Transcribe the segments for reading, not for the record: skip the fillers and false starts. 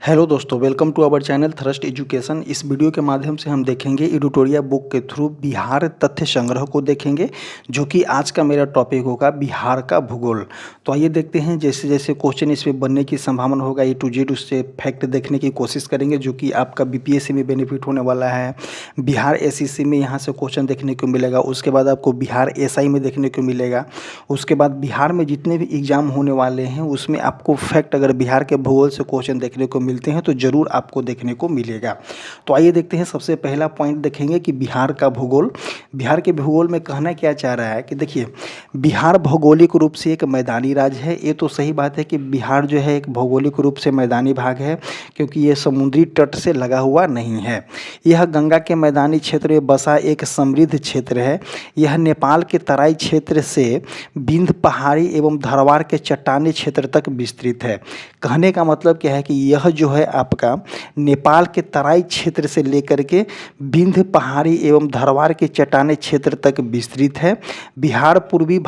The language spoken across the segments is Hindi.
हेलो दोस्तों, welcome to our channel thrust education. इस वीडियो के माध्यम से हम देखेंगे एडिटोरियल बुक के थ्रू बिहार तथ्य संग्रह को देखेंगे, जो कि आज का मेरा टॉपिक होगा बिहार का भूगोल। तो आइए देखते हैं जैसे जैसे क्वेश्चन इसमें बनने की संभावना होगा ए टू जेड उससे फैक्ट देखने की कोशिश करेंगे, जो कि आपका बीपीएससी में बेनिफिट होने वाला है। बिहार एसएससी में यहाँ से क्वेश्चन देखने को मिलेगा, उसके बाद आपको बिहार एसआई में देखने को मिलेगा। उसके बाद बिहार में जितने भी एग्जाम होने वाले हैं उसमें आपको फैक्ट अगर बिहार के भूगोल से क्वेश्चन देखने को मिलते हैं तो ज़रूर आपको देखने को मिलेगा। तो आइए देखते हैं, सबसे पहला पॉइंट देखेंगे कि बिहार का भूगोल। बिहार के भूगोल में कहना क्या चाह रहा है कि देखिए, बिहार भौगोलिक रूप से एक मैदानी राज्य है। ये तो सही बात है कि बिहार जो है एक भौगोलिक रूप से मैदानी भाग है, क्योंकि ये समुद्री तट से लगा हुआ नहीं है। यह गंगा के मैदानी क्षेत्र में बसा एक समृद्ध क्षेत्र है। यह नेपाल के तराई क्षेत्र से विंध्य पहाड़ी एवं धरवार के चट्टानी क्षेत्र तक विस्तृत है। कहने का मतलब क्या है कि यह जो है आपका नेपाल के तराई क्षेत्र से लेकर के विंध्य पहाड़ी एवं धरवार के चट्टानी क्षेत्र तक विस्तृत है। बिहार पूर्वी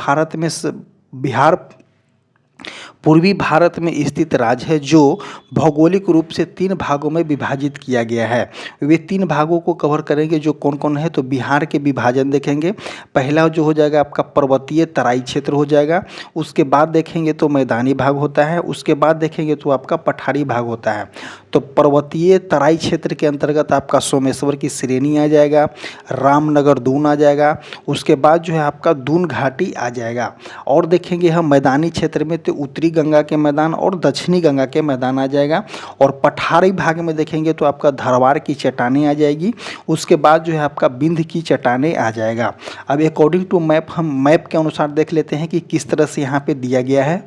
भारत में स्थित राज्य है, जो भौगोलिक रूप से 3 भागों में विभाजित किया गया है। वे 3 भागों को कवर करेंगे, जो कौन कौन है। तो बिहार के विभाजन देखेंगे। पहला जो हो जाएगा आपका पर्वतीय तराई क्षेत्र हो जाएगा। उसके बाद देखेंगे तो मैदानी भाग होता है। उसके बाद देखेंगे तो आपका पठारी भाग होता है। तो पर्वतीय तराई क्षेत्र के अंतर्गत आपका सोमेश्वर की श्रेणी आ जाएगा, रामनगर दून आ जाएगा। उसके बाद जो है आपका दून घाटी आ जाएगा। और देखेंगे हम मैदानी क्षेत्र में तो उत्तरी गंगा के मैदान और दक्षिणी गंगा के मैदान आ जाएगा। और पठारी भाग में देखेंगे तो आपका धरवार की चट्टानें आ जाएगी। उसके बाद जो है आपका विंध्य की चट्टानें आ जाएगा। अब अकॉर्डिंग टू मैप, हम मैप के अनुसार देख लेते हैं कि किस तरह से यहाँ पे दिया गया है।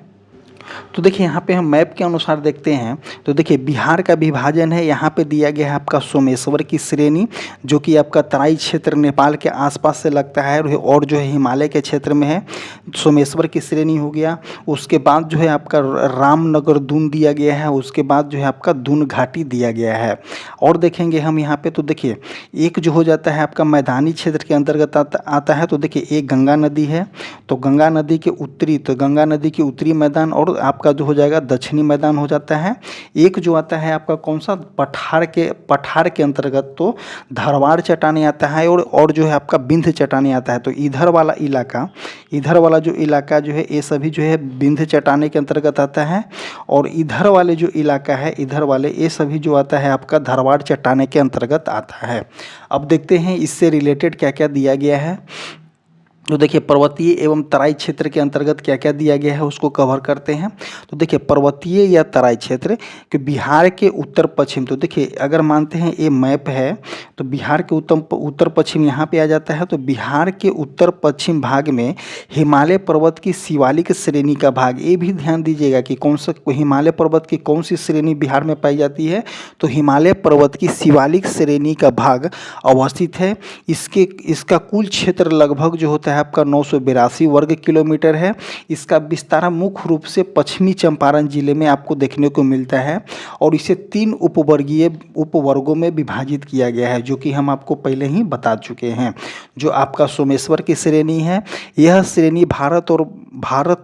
तो देखिए, यहाँ पे हम मैप के अनुसार देखते हैं तो देखिए, बिहार का विभाजन है। यहाँ पे दिया गया है आपका सोमेश्वर की श्रेणी, जो कि आपका तराई क्षेत्र नेपाल के आसपास से लगता है और जो है हिमालय के क्षेत्र में है। सोमेश्वर की श्रेणी हो गया। उसके बाद जो है आपका रामनगर दून दिया गया है। उसके बाद जो है आपका दून घाटी दिया गया है। और देखेंगे हम यहाँ पे तो देखिए, एक जो हो जाता है आपका मैदानी क्षेत्र के अंतर्गत आता है। तो देखिए, एक गंगा नदी है, तो गंगा नदी के उत्तरी मैदान और आपका जो हो जाएगा दक्षिणी मैदान हो जाता है। एक जो आता है आपका कौन सा, पठार के अंतर्गत तो धरवार चट्टानी आता है और जो है आपका विंध्य चट्टानी आता है। तो इधर वाला जो इलाका जो है, ये सभी जो है विंध्य चट्टानी के अंतर्गत आता है। और इधर वाले जो इलाका है, इधर वाले ये सभी जो आता है आपका धरवार चट्टानी के अंतर्गत आता है। अब देखते हैं इससे रिलेटेड क्या क्या दिया गया है। तो देखिए, पर्वतीय एवं तराई क्षेत्र के अंतर्गत क्या क्या दिया गया है उसको कवर करते हैं। तो देखिए, पर्वतीय या तराई क्षेत्र कि बिहार के उत्तर पश्चिम, तो देखिए अगर मानते हैं ये मैप है तो बिहार के उत्तर पश्चिम यहाँ पे आ जाता है। तो बिहार के उत्तर पश्चिम भाग में हिमालय पर्वत की शिवालिक श्रेणी का भाग, ये भी ध्यान दीजिएगा कि कौन सा हिमालय पर्वत की कौन सी श्रेणी बिहार में पाई जाती है। तो हिमालय पर्वत की शिवालिक श्रेणी का भाग अवस्थित है। इसका कुल क्षेत्र लगभग जो होता है आपका 982 वर्ग किलोमीटर है। इसका विस्तार मुख्य रूप से पश्चिमी चंपारण जिले में आपको देखने को मिलता है। और इसे 3 उपवर्गों में विभाजित किया गया है, जो कि हम आपको पहले ही बता चुके हैं। जो आपका सोमेश्वर की श्रेणी है, यह श्रेणी भारत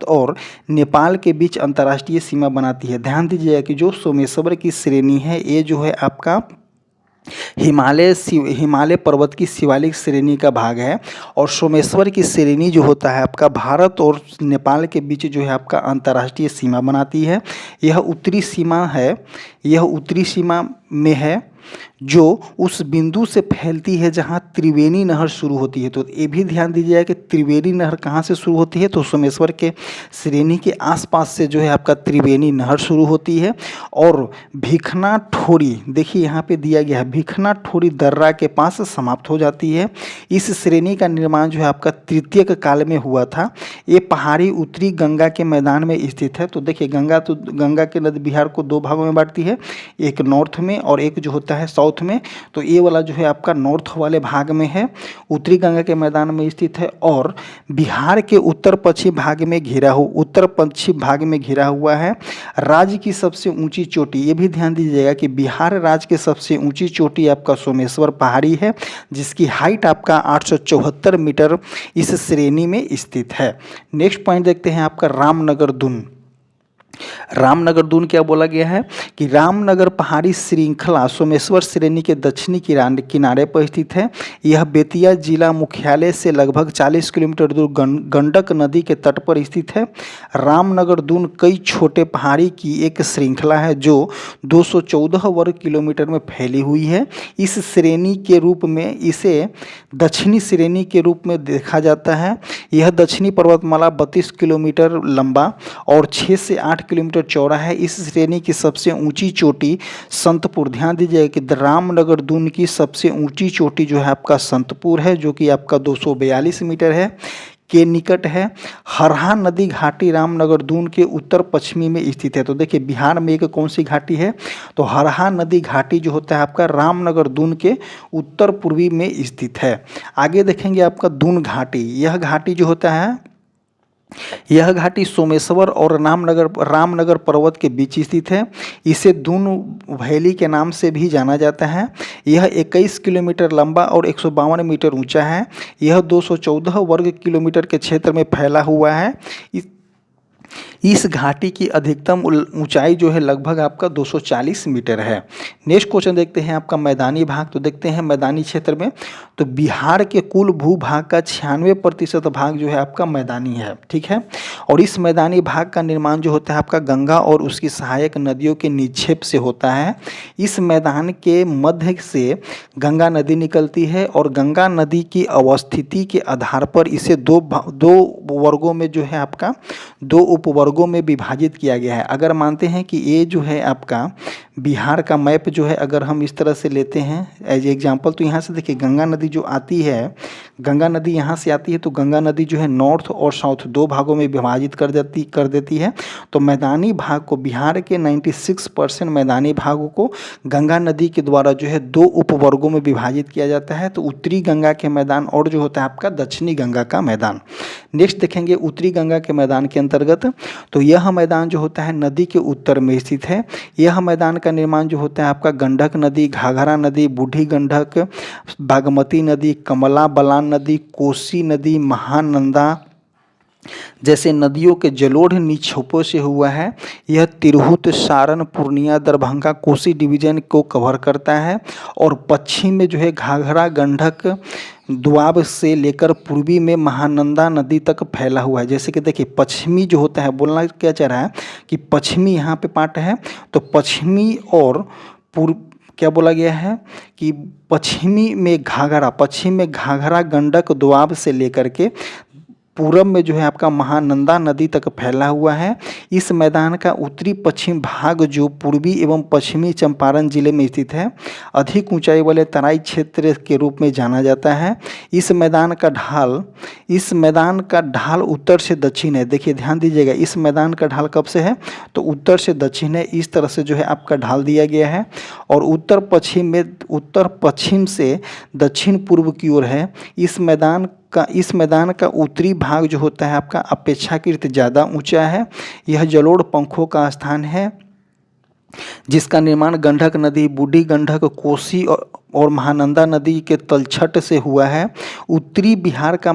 और नेपाल के बीच अंतर्राष्ट्रीय सीमा बनाती है। ध्यान दीजिएगा कि जो सोमेश्वर की श्रेणी है, ये जो है आपका हिमालय पर्वत की शिवालिक श्रेणी का भाग है। और सोमेश्वर की श्रेणी जो होता है आपका भारत और नेपाल के बीच जो है आपका अंतर्राष्ट्रीय सीमा बनाती है। यह उत्तरी सीमा में है, जो उस बिंदु से फैलती है जहां त्रिवेणी नहर शुरू होती है। तो ये भी ध्यान दीजिएगा कि त्रिवेणी नहर कहां से शुरू होती है। तो सोमेश्वर के श्रेणी के आसपास से जो है आपका त्रिवेणी नहर शुरू होती है। और भिखना ठोरी, देखिए यहाँ पे दिया गया है, भिखना ठोरी दर्रा के पास समाप्त हो जाती है। इस श्रेणी का निर्माण जो है आपका तृतीयक काल में हुआ था। ये पहाड़ी उत्तरी गंगा के मैदान में स्थित है। तो देखिए, गंगा के नदी बिहार को 2 भागों में बांटती है, एक नॉर्थ में और एक जो होता है साउथ में। तो ये वाला जो है आपका नॉर्थ वाले भाग में है, उत्तरी गंगा के मैदान में स्थित है। और बिहार के उत्तर पश्चिम भाग में घिरा हुआ है। राज्य की सबसे ऊंची चोटी, ये भी ध्यान दीजिएगा कि बिहार राज्य की सबसे ऊंची चोटी आपका सोमेश्वर पहाड़ी है, जिसकी हाइट आपका 874 मीटर इस श्रेणी में स्थित है। नेक्स्ट पॉइंट देखते हैं आपका रामनगर दून। रामनगर दून क्या बोला गया है कि रामनगर पहाड़ी श्रृंखला सोमेश्वर श्रेणी के दक्षिणी किनारे पर स्थित है। यह बेतिया जिला मुख्यालय से लगभग 40 किलोमीटर दूर गंडक नदी के तट पर स्थित है। रामनगर दून कई छोटे पहाड़ी की एक श्रृंखला है जो 214 वर्ग किलोमीटर में फैली हुई है। इस श्रेणी के रूप में इसे दक्षिणी श्रेणी के रूप में देखा जाता है। यह दक्षिणी पर्वतमाला 32 किलोमीटर लंबा और 6 से 8 किलोमीटर चौड़ा है। इस श्रेणी की सबसे ऊंची चोटी संतपुर, ध्यान दीजिएगा कि रामनगर दून की सबसे ऊंची चोटी जो है आपका संतपुर है, जो कि आपका 242 मीटर है के निकट है। हरहा नदी घाटी रामनगर दून के उत्तर पश्चिमी में स्थित है। तो देखिए बिहार में एक कौन सी घाटी है, तो हरहा नदी घाटी जो होता है आपका रामनगर दून के उत्तर पूर्वी में स्थित है। आगे देखेंगे आपका दून घाटी। यह घाटी जो होता है, यह घाटी सोमेश्वर और रामनगर पर्वत के बीच स्थित है। इसे दून वैली के नाम से भी जाना जाता है। यह 21 किलोमीटर लंबा और 152 मीटर ऊंचा है। यह 214 वर्ग किलोमीटर के क्षेत्र में फैला हुआ है। इस घाटी की अधिकतम ऊंचाई जो है लगभग आपका 240 मीटर है। नेक्स्ट क्वेश्चन देखते हैं आपका मैदानी भाग। तो देखते हैं मैदानी क्षेत्र में, तो बिहार के कुल भूभाग का 96% भाग जो है आपका मैदानी है, ठीक है। और इस मैदानी भाग का निर्माण जो होता है आपका गंगा और उसकी सहायक नदियों के निक्षेप से होता है। इस मैदान के मध्य से गंगा नदी निकलती है और गंगा नदी की अवस्थिति के आधार पर इसे दो वर्गों में जो है आपका दो उपवर्गों में विभाजित किया गया है। अगर मानते हैं कि ये जो है आपका बिहार का मैप जो है, अगर हम इस तरह से लेते हैं एज एग्जांपल, तो यहाँ से देखिए गंगा नदी जो आती है, गंगा नदी यहाँ से आती है, तो गंगा नदी जो है नॉर्थ और साउथ दो भागों में विभाजित कर देती है। तो मैदानी भाग को, बिहार के 96% मैदानी भागों को गंगा नदी के द्वारा जो है दो उपवर्गों में विभाजित किया जाता है। तो उत्तरी गंगा के मैदान और जो होता है आपका दक्षिणी गंगा का मैदान। नेक्स्ट देखेंगे उत्तरी गंगा के मैदान के अंतर्गत, तो यह मैदान जो होता है नदी के उत्तर में स्थित है। यह मैदान का निर्माण जो होता है आपका गंडक नदी, घाघरा नदी, बूढ़ी गंडक, बागमती नदी, कमला बलान नदी, कोसी नदी, महानंदा जैसे नदियों के जलोढ़ निक्षेपों से हुआ है। यह तिरहुत, सारण, पूर्णिया, दरभंगा, कोसी डिवीजन को कवर करता है। और पश्चिम में जो है घाघरा, गंडक, दोआब से लेकर पूर्वी में महानंदा नदी तक फैला हुआ है। जैसे कि देखिए पश्चिमी जो होता है, बोलना क्या चाह रहा है कि पश्चिमी यहाँ पे पार्ट है, तो पश्चिमी और पूर्व क्या बोला गया है कि पश्चिम में घाघरा, गंडक, दोआब से लेकर के पूरब में जो है आपका महानंदा नदी तक फैला हुआ है। इस मैदान का उत्तरी पश्चिम भाग जो पूर्वी एवं पश्चिमी चंपारण जिले में स्थित है, अधिक ऊंचाई वाले तराई क्षेत्र के रूप में जाना जाता है। इस मैदान का ढाल उत्तर से दक्षिण है। देखिए ध्यान दीजिएगा, इस मैदान का ढाल कब से है, तो उत्तर से दक्षिण है। इस तरह से जो है आपका ढाल दिया गया है। और उत्तर पश्चिम से दक्षिण पूर्व की ओर है। इस मैदान का उत्तरी भाग जो होता है आपका अपेक्षाकृत ज़्यादा ऊंचा है। यह जलोढ़ पंखों का स्थान है जिसका निर्माण गंडक नदी, बूढ़ी गंडक, कोसी और महानंदा नदी के तलछट से हुआ है। उत्तरी बिहार का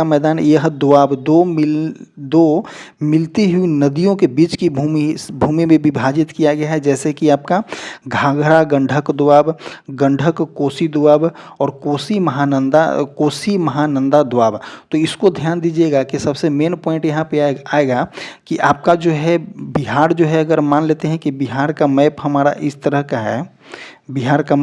मैदान यह दोआब, दो मिलती हुई नदियों के बीच की भूमि में विभाजित किया गया है। जैसे कि आपका घाघरा, गंडक दोआब, गंडक कोसी दोआब और कोसी महानंदा दोआब। तो इसको ध्यान दीजिएगा कि सबसे मेन पॉइंट यहाँ पे आएगा कि आपका जो है बिहार जो है, अगर मान लेते हैं कि बिहार का मैप हमारा इस तरह का है, बिहार का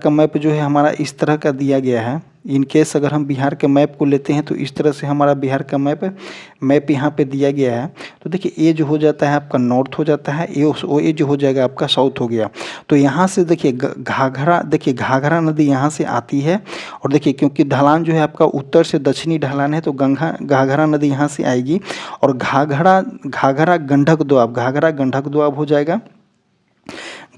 मैप जो है हमारा इस तरह का दिया गया है। इन केस अगर हम बिहार के मैप को लेते हैं तो इस तरह से हमारा बिहार का मैप यहाँ पे दिया गया है। तो देखिए ये जो हो जाता है आपका नॉर्थ हो जाता है, ये जो हो जाएगा आपका साउथ हो गया। तो यहाँ से देखिए घाघरा नदी यहाँ से आती है। और देखिए क्योंकि ढलान जो है आपका उत्तर से दक्षिणी ढलान है, तो घाघरा नदी यहाँ से आएगी और घाघरा गंडक दोआब हो जाएगा।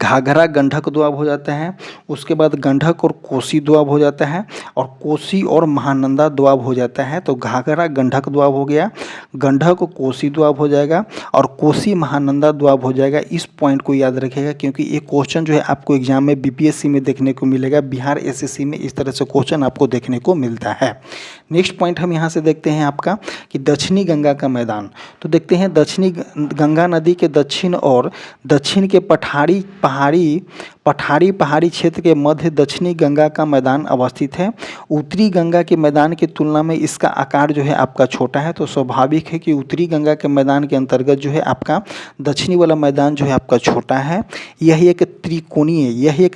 घाघरा गंडक दोआब हो जाता है। उसके बाद गंडक और कोसी दोआब हो जाता है और कोसी और महानंदा दोआब हो जाता है। तो घाघरा गंडक दोआब हो गया, गंडक कोसी दोआब हो जाएगा और कोसी महानंदा दोआब हो जाएगा। इस पॉइंट को याद रखिएगा क्योंकि ये क्वेश्चन जो है आपको एग्जाम में बीपीएससी में देखने को मिलेगा। बिहार एसएससी में इस तरह से क्वेश्चन आपको देखने को मिलता है। नेक्स्ट पॉइंट हम यहाँ से देखते हैं आपका कि दक्षिणी गंगा का मैदान। तो देखते हैं दक्षिणी गंगा नदी के दक्षिण और दक्षिण के पठारी क्षेत्र के मध्य दक्षिणी गंगा का मैदान अवस्थित है। उत्तरी गंगा के मैदान की तुलना में इसका आकार जो है आपका छोटा है, तो स्वाभाविक है कि उत्तरी गंगा के मैदान के अंतर्गत जो है आपका दक्षिणी वाला मैदान जो है आपका छोटा है। यह एक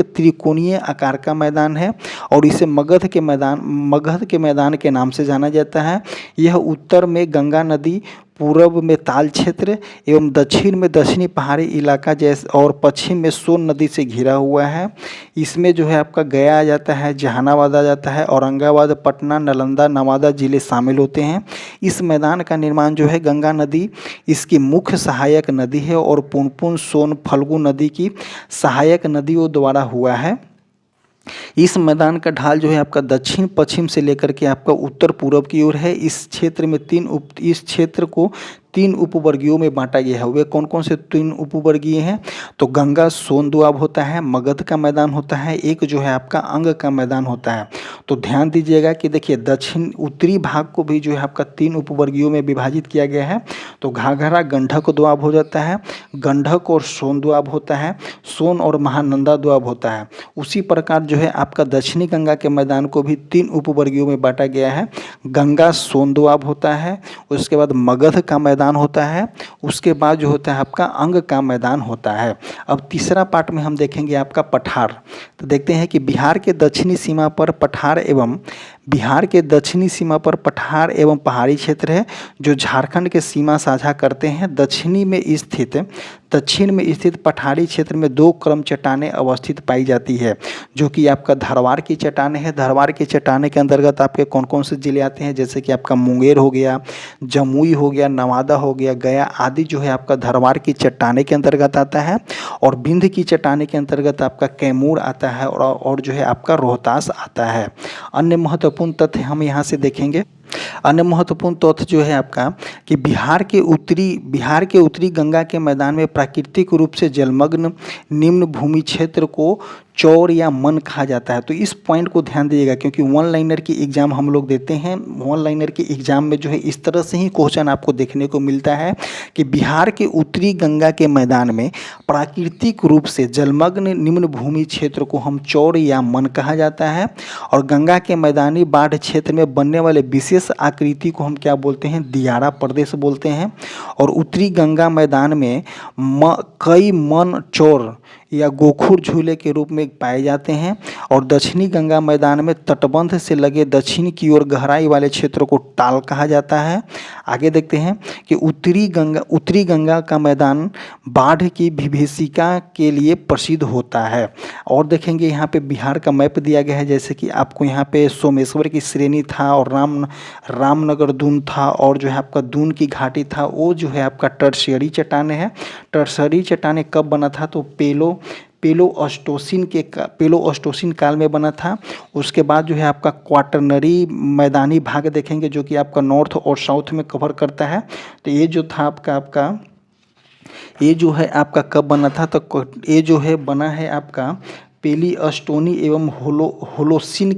त्रिकोणीय आकार का मैदान है और इसे मगध के मैदान के नाम से जाना जाता है। यह उत्तर में गंगा नदी, पूर्व में ताल क्षेत्र एवं दक्षिण में दक्षिणी पहाड़ी इलाका जैसे और पश्चिम में सोन नदी से घिरा हुआ है। इसमें जो है आपका गया आ जाता है, जहानाबाद आ जाता है, औरंगाबाद, पटना, नालंदा, नवादा जिले शामिल होते हैं। इस मैदान का निर्माण जो है गंगा नदी इसकी मुख्य सहायक नदी है और पुनपुन, सोन, फल्गु नदी की सहायक नदियों द्वारा हुआ है। इस मैदान का ढाल जो है आपका दक्षिण पश्चिम से लेकर के आपका उत्तर पूर्व की ओर है। इस क्षेत्र को 3 उपवर्गीयों में बांटा गया है। वे कौन कौन से 3 उपवर्गीय हैं? तो गंगा सोन दोआब होता है, मगध का मैदान होता है, एक जो है आपका अंग का मैदान होता है। तो ध्यान दीजिएगा कि देखिए दक्षिण उत्तरी भाग को भी जो है आपका 3 उपवर्गीयों में विभाजित किया गया है। तो घाघरा गंडक दोआब हो जाता है, गंडक और सोन दोआब होता है, सोन और महानंदा दोआब होता है। उसी प्रकार जो है आपका दक्षिणी गंगा के मैदान को भी 3 उपवर्गीयों में बांटा गया है। गंगा सोन दोआब होता है, उसके बाद मगध का मैदान होता है, उसके बाद जो होता है आपका अंग का मैदान होता है। अब तीसरा पार्ट में हम देखेंगे आपका पठार। तो देखते हैं कि बिहार के दक्षिणी सीमा पर पठार एवं पहाड़ी क्षेत्र है जो झारखंड के सीमा साझा करते हैं। दक्षिण में स्थित पठारी क्षेत्र में 2 क्रम चट्टानें अवस्थित पाई जाती है, जो कि आपका धरवार की चट्टानें है। धरवार की चट्टानें के अंतर्गत आपके कौन कौन से जिले आते हैं? जैसे कि आपका मुंगेर हो गया, जमुई हो गया, नवादा हो गया, गया आदि जो है आपका धरवार की चट्टानें के अंतर्गत आता है। और बिंद की चट्टानें के अंतर्गत आपका कैमूर आता है और जो है आपका रोहतास आता है। अन्य महत्वपूर्ण तथ्य हम यहाँ से देखेंगे। अन्य महत्वपूर्ण तथ्य जो है आपका कि बिहार के उत्तरी गंगा के मैदान में प्राकृतिक रूप से जलमग्न निम्न भूमि क्षेत्र को चौर या मन कहा जाता है। तो इस पॉइंट को ध्यान दीजिएगा, क्योंकि 1 लाइनर की एग्जाम हम लोग देते हैं। 1 लाइनर की एग्जाम में जो है इस तरह से ही क्वेश्चन आपको देखने को मिलता है कि बिहार के उत्तरी गंगा के मैदान में प्राकृतिक रूप से जलमग्न निम्न भूमि क्षेत्र को हम चौर या मन कहा जाता है। और गंगा के मैदानी बाढ़ क्षेत्र में बनने वाले विशेष आकृति को हम क्या बोलते हैं? दियारा प्रदेश बोलते हैं। और उत्तरी गंगा मैदान में कई मन चौर या गोखुर झूले के रूप में पाए जाते हैं। और दक्षिणी गंगा मैदान में तटबंध से लगे दक्षिण की ओर गहराई वाले क्षेत्र को टाल कहा जाता है। आगे देखते हैं कि उत्तरी गंगा का मैदान बाढ़ की विभीषिका के लिए प्रसिद्ध होता है। और देखेंगे यहाँ पे बिहार का मैप दिया गया है, जैसे कि आपको यहाँ पे सोमेश्वर की श्रेणी था और रामनगर दून था और जो है आपका दून की घाटी था, वो जो है आपका टर्शियरी चट्टानें है। टर्शियरी चट्टानें कब बना था? तो पेलोस्टोसिन काल में बना था। उसके बाद जो है आपका क्वाटरनरी मैदानी भाग देखेंगे, जो कि आपका नॉर्थ और साउथ में कवर करता है। तो ये जो था ये जो है आपका कब बना था? तो ये जो है बना है आपका पेलियोस्टोनी एवं होलोसिन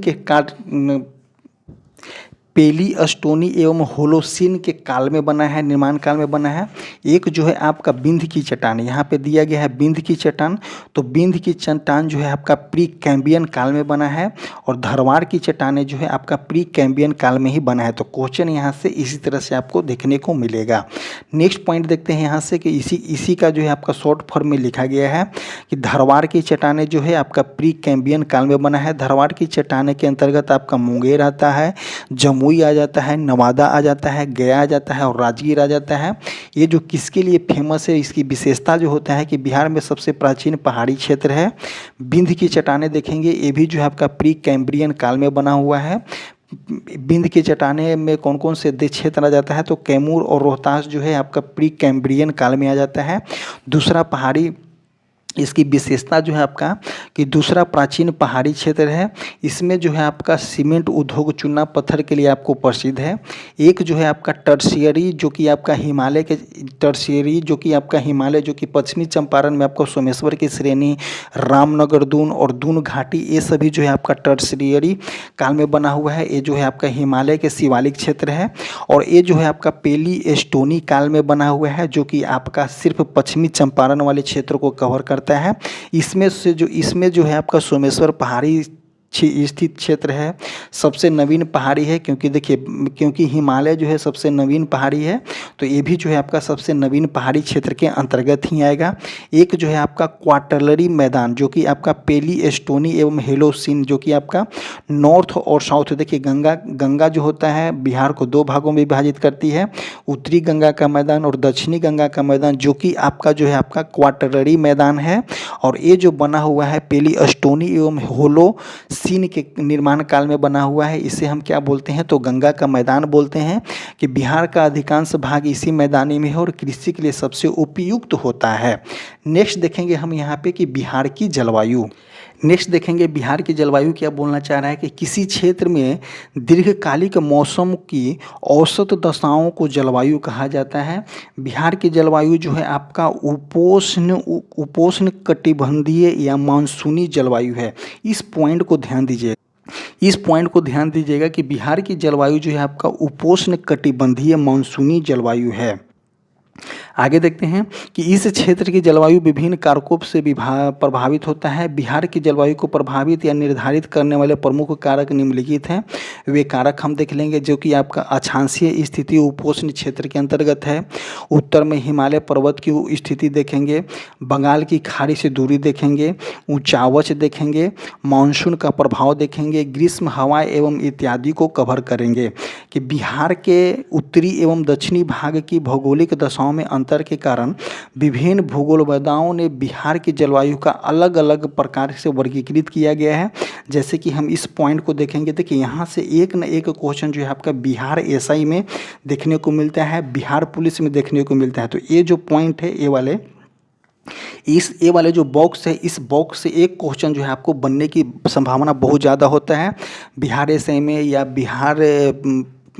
के काल में बना है, निर्माण काल में बना है। एक जो है आपका बिंद की चट्टान, यहाँ पे दिया गया है बिंद की चट्टान। तो बिंद की चट्टान जो है आपका प्री कैम्बियन काल में बना है और धरवार की चट्टानें जो है आपका प्री कैम्बियन काल में ही बना है। तो क्वेश्चन यहाँ से इसी तरह से आपको देखने को मिलेगा। नेक्स्ट पॉइंट देखते हैं यहाँ से कि इसी का जो है आपका शॉर्ट फॉर्म में लिखा गया है कि धरवार की चट्टानें जो है आपका प्री कैम्बियन काल में बना है। धरवार की चट्टानें के अंतर्गत आपका मुंगेर आता है, जमुई आ जाता है, नवादा आ जाता है, गया आ जाता है और राजगीर आ जाता है। ये जो किसके लिए फेमस है, इसकी विशेषता जो होता है कि बिहार में सबसे प्राचीन पहाड़ी क्षेत्र है। बिंद की चट्टानें देखेंगे, ये भी जो है आपका प्री कैम्ब्रियन काल में बना हुआ है। बिंद की चट्टानें में कौन कौन से क्षेत्र आ जाता है? तो कैमूर और रोहतास जो है आपका प्री कैम्ब्रियन काल में आ जाता है। दूसरा इसकी विशेषता जो है आपका कि दूसरा प्राचीन पहाड़ी क्षेत्र है। इसमें जो है आपका सीमेंट उद्योग चूना पत्थर के लिए आपको प्रसिद्ध है। एक जो है आपका टर्शियरी जो कि आपका हिमालय के टर्शियरी जो कि आपका हिमालय जो कि पश्चिमी चंपारण में आपको सोमेश्वर की श्रेणी, रामनगर दून और दून घाटी, ये सभी जो है आपका टर्शियरी काल में बना हुआ है। ये जो है आपका हिमालय के शिवालिक क्षेत्र है। और ये जो है आपका पेली एस्टोनी काल में बना हुआ है जो कि आपका सिर्फ पश्चिमी चंपारण वाले क्षेत्र को कवर करता है। इसमें जो है आपका सोमेश्वर पहाड़ी स्थित क्षेत्र है, सबसे नवीन पहाड़ी है। क्योंकि देखिए, क्योंकि हिमालय जो है सबसे नवीन पहाड़ी है, तो ये भी जो है आपका सबसे नवीन पहाड़ी क्षेत्र के अंतर्गत ही आएगा। एक जो है आपका क्वार्टरलरी मैदान जो कि आपका पेली एस्टोनी एवं हेलोसिन जो कि आपका नॉर्थ और साउथ, देखिए गंगा जो होता है बिहार को दो भागों में विभाजित करती है, उत्तरी गंगा का मैदान और दक्षिणी गंगा का मैदान, जो कि आपका जो है आपका क्वार्टरलरी मैदान है। और ये जो बना हुआ है पेली एस्टोनी एवं होलो सीन के निर्माण काल में बना हुआ है, इसे हम क्या बोलते हैं, तो गंगा का मैदान बोलते हैं। कि बिहार का अधिकांश भाग इसी मैदानी में है और कृषि के लिए सबसे उपयुक्त होता है। नेक्स्ट देखेंगे हम यहाँ पे कि बिहार की जलवायु। नेक्स्ट देखेंगे बिहार की जलवायु क्या बोलना चाह रहा है कि किसी क्षेत्र में दीर्घकालिक मौसम की औसत दशाओं को जलवायु कहा जाता है। बिहार की जलवायु जो है आपका उपोष्ण कटिबंधीय या मानसूनी जलवायु है। इस पॉइंट को ध्यान दीजिए। इस पॉइंट को ध्यान दीजिएगा कि बिहार की जलवायु जो है आपका उपोष्ण कटिबंधीय मानसूनी जलवायु है। आगे देखते हैं कि इस क्षेत्र की जलवायु विभिन्न कारकों से प्रभावित होता है। बिहार की जलवायु को प्रभावित या निर्धारित करने वाले प्रमुख कारक निम्नलिखित हैं। वे कारक हम देख लेंगे जो कि आपका अक्षांशीय स्थिति उपोष्ण क्षेत्र के अंतर्गत है। उत्तर में हिमालय पर्वत की स्थिति देखेंगे, बंगाल की खाड़ी से दूरी देखेंगे, ऊंचावच देखेंगे, मानसून का प्रभाव देखेंगे, ग्रीष्म हवा एवं इत्यादि को कवर करेंगे। कि बिहार के उत्तरी एवं दक्षिणी भाग की भौगोलिक दशाओं में अंतर के कारण विभिन्न भूगोलवेत्ताओं ने बिहार की जलवायु का अलग अलग प्रकार से वर्गीकृत किया गया है। जैसे कि हम इस पॉइंट को देखेंगे, देखिए यहाँ से एक न एक क्वेश्चन जो है आपका बिहार एसआई में देखने को मिलता है, बिहार पुलिस में देखने को मिलता है। तो ये जो पॉइंट है ये वाले जो बॉक्स है, इस बॉक्स से एक क्वेश्चन जो है आपको बनने की संभावना बहुत ज़्यादा होता है। बिहार एसआई में या बिहार